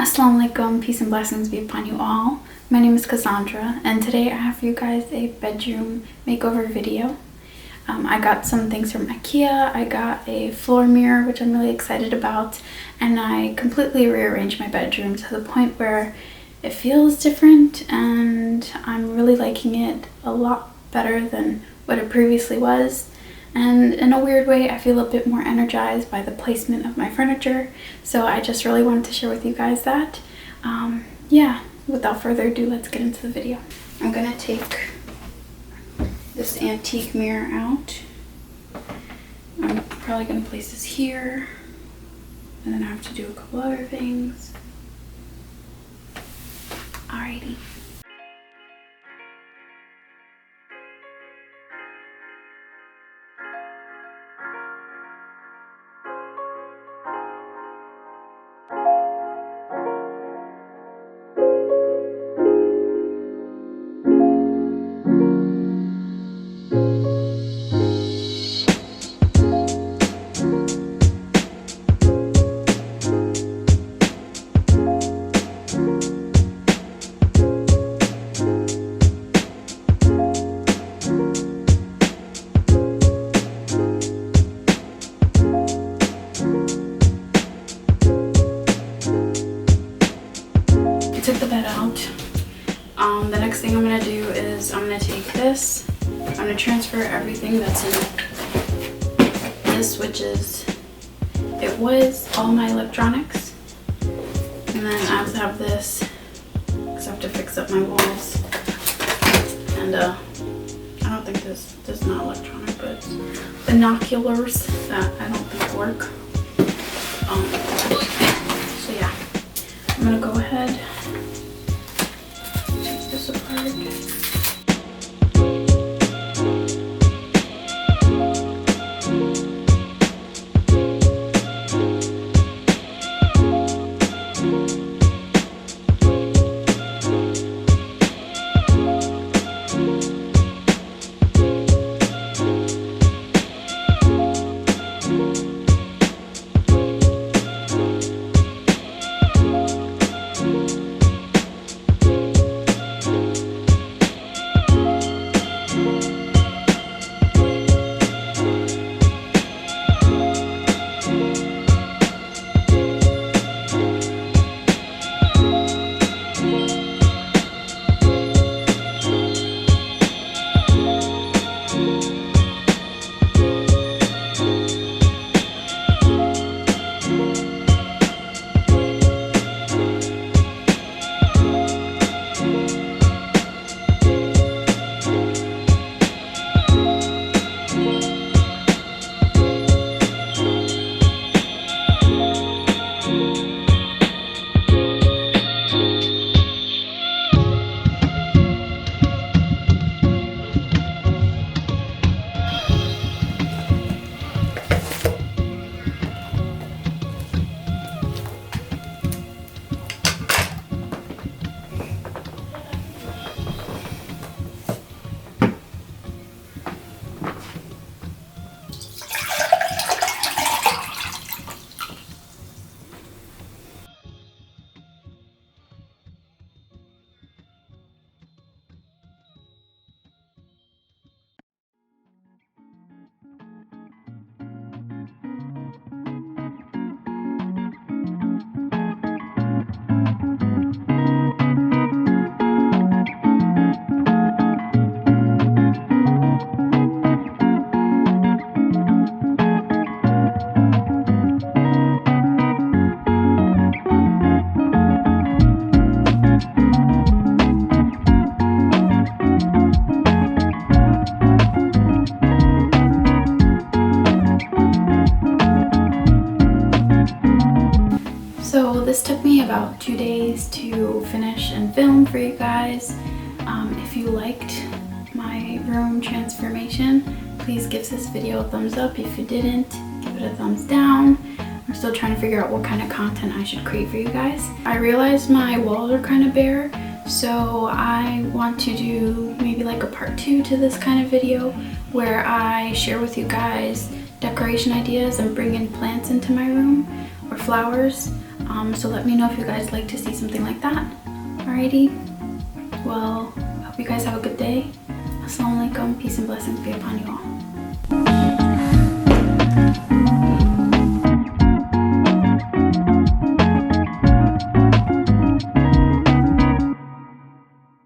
Assalamu alaikum, peace and blessings be upon you all. My name is Cassandra, and today I have for you guys a bedroom makeover video. I got some things from Ikea. I got a floor mirror, which I'm really excited about, and I completely rearranged my bedroom to the point where it feels different, and I'm really liking it a lot better than what it previously was. And in a weird way, I feel a bit more energized by the placement of my furniture, so I just really wanted to share with you guys that. Yeah, without further ado, let's get into the video. I'm gonna take this antique mirror out. I'm probably gonna place this here, and then I have to do a couple other things. Alrighty. Took the bed out. The next thing I'm gonna do is I'm gonna take this. I'm gonna transfer everything that's in this, which is, it was all my electronics. And then I also have this, because I have to fix up my walls. And I don't think this is not electronic, but binoculars that I don't think work. So yeah, I'm gonna go ahead. This apart. So this took me about 2 days to finish and film for you guys. If you liked my room transformation, please give this video a thumbs up. If you didn't, give it a thumbs down. I'm still trying to figure out what kind of content I should create for you guys. I realized my walls are kind of bare, so I want to do maybe like a part 2 to this kind of video where I share with you guys decoration ideas and bring in plants into my room or flowers. So let me know if you guys like to see something like that. Alrighty, well, I hope you guys have a good day. Assalamu alaikum, peace and blessings be upon you all.